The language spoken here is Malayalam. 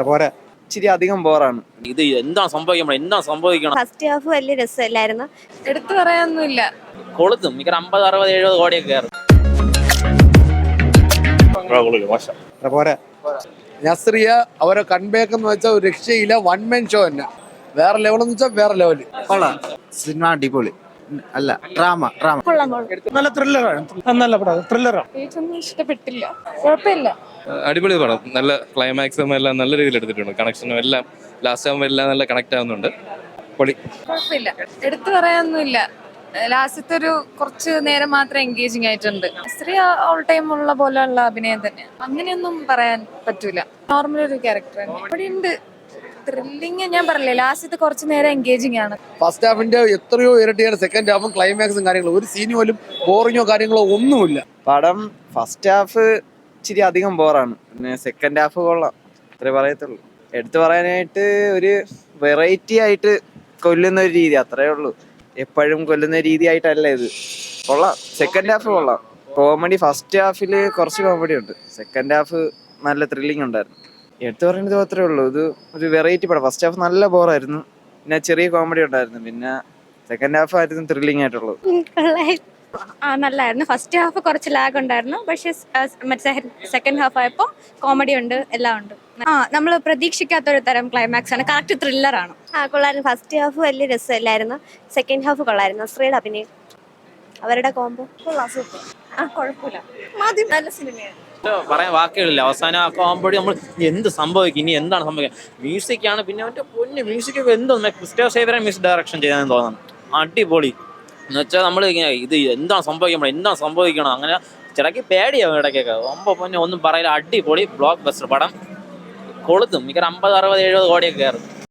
പോരാ, ഇച്ചിരി അധികം ബോറാണ്. ഇത് എന്താ സംഭവിക്കണം. ഫസ്റ്റ് ഹാഫ് വലിയ രസമില്ലായിരുന്നു. എടുത്തു പറയാനൊന്നുമില്ല. കൊളുത്തും മിക്ക 50, 60, 70 കോടിയൊക്കെ കയറും. പോരാ. നസ്രിയ അവരെ കൺബേക്ക് എന്ന് വെച്ചാൽ ഒരു രക്ഷയില്ല, വൺ മെൻ ഷോ തന്നെ. വേറെ ലെവലെന്ന് വെച്ചാൽ വേറെ ലെവല്. സിനിമ അടിപൊളി അല്ല, ഡ്രാമ നല്ല ത്രില്ലറാണ്. നല്ല പടം, ത്രില്ലറാണ്. ഏറ്റൊന്നും ഇഷ്ടപ്പെട്ടില്ല. കുഴപ്പമില്ല. അടിപൊളി പടം. നല്ല ക്ലൈമാക്സും എല്ലാം നല്ല രീതിയിൽ എടുത്തിട്ടുണ്ട്. കണക്ഷനും എല്ലാം ലാസ്റ്റ് ആകുമ്പോൾ എല്ലാം നല്ല കണക്ട് ആവുന്നുണ്ട്. പൊളി. കുഴപ്പമില്ല. എടുത്തു പറയാനൊന്നുമില്ല. ലാസ്റ്റത്തെ ഒരു കുറച്ച് നേരം മാത്രം എൻഗേജിങ് ആയിട്ടുണ്ട്. സ്ത്രീ ഓൾ ടൈം ഉള്ള പോലെയുള്ള അഭിനയം തന്നെ, അങ്ങനെയൊന്നും പറയാൻ പറ്റൂല. നോർമൽ ഒരു ക്യാരക്ടർ തന്നെ. ഇവിടെ ഉണ്ട് ത്രില്ലിങ്. ഞാൻ പറഞ്ഞില്ലേ, ലാസ്റ്റത്തെ കുറച്ച് നേരം എൻഗേജിങ് ആണ്. ഫസ്റ്റ് ഹാഫിന്റെ എത്രയോ ഇരട്ടിയാണ് സെക്കൻഡ് ഹാഫും ക്ലൈമാക്സും കാര്യങ്ങളും. ഒരു സീന് പോലും ബോറിങ്ങോ കാര്യങ്ങളോ ഒന്നുമില്ല. പടം ഫസ്റ്റ് ഹാഫ് ഇച്ചിരി അധികം ബോറാണ്, പിന്നെ സെക്കൻഡ് ഹാഫ് കൊള്ളാം, അത്രേ പറയത്തുള്ളൂ. എടുത്തു പറയാനായിട്ട് ഒരു വെറൈറ്റി ആയിട്ട് കൊല്ലുന്ന ഒരു രീതി, അത്രേ ഉള്ളൂ. എപ്പോഴും കൊല്ലുന്ന രീതി ആയിട്ടല്ല ഇത്. കൊള്ളാം, സെക്കൻഡ് ഹാഫ് കൊള്ളാം. കോമഡി ഫസ്റ്റ് ഹാഫിൽ കുറച്ച് കോമഡി ഉണ്ട്, സെക്കൻഡ് ഹാഫ് നല്ല ത്രില്ലിംഗ് ഉണ്ടായിരുന്നു. എടുത്തു പറയുന്നത് അത്രേ ഉള്ളൂ. ഇത് ഒരു വെറൈറ്റി പടം. ഫസ്റ്റ് ഹാഫ് നല്ല ബോറായിരുന്നു, പിന്നെ ചെറിയ കോമഡി ഉണ്ടായിരുന്നു, പിന്നെ സെക്കൻഡ് ഹാഫ് ആയിരുന്നു ത്രില്ലിംഗ് ആയിട്ടുള്ളത്. നല്ലായിരുന്നു. ഫസ്റ്റ് ഹാഫ് കുറച്ച് ലാഗ് ഉണ്ടായിരുന്നു, പക്ഷെ സെക്കൻഡ് ഹാഫ് ആയപ്പോൾ കോമഡി ഉണ്ട്, എല്ലാം ഉണ്ട്. നമ്മൾ പ്രതീക്ഷിക്കാത്തൊരു തരം ക്ലൈമാക്സ് ആണ്, കറക്റ്റ് ത്രില്ലറാണ്. കൊള്ളായിരുന്നു. ഫസ്റ്റ് ഹാഫ് വലിയ രസമില്ലായിരുന്നു, സെക്കൻഡ് ഹാഫ് കൊള്ളായിരുന്നു. സ്ത്രീയുടെ അഭിനയം, അവരുടെ കോംബോ കൊള്ളാം, സൂപ്പർ. കുഴപ്പമില്ല, നല്ല സിനിമയാണ്. പറയാൻ വാക്കുകളില്ല. അവസാനം ആകുമ്പോഴും നമ്മൾ എന്ത് സംഭവിക്കും, ഇനി എന്താണ് സംഭവിക്കുക. മ്യൂസിക്കാണ്, പിന്നെ അവൻ്റെ പൊന്നു മ്യൂസിക്കൊക്കെ എന്തോ ക്രിസ്റ്റോ സേവറെ മ്യൂസിക് ഡയറക്ഷൻ ചെയ്താന്ന് തോന്നുന്നു. അടിപൊളി എന്ന് വെച്ചാൽ നമ്മൾ ഇത് എന്താ സംഭവിക്കണം അങ്ങനെ ചിലക്ക് പേടിയാവും ഇടയ്ക്കൊക്കെ. പൊന്നെ ഒന്നും പറയില്ല. അടിപൊളി ബ്ലോക്ക് ബസ്റ്റർ പടം. കൊളുത്തും മിക്ക 50, 60, 70 കോടിയൊക്കെ കയറും.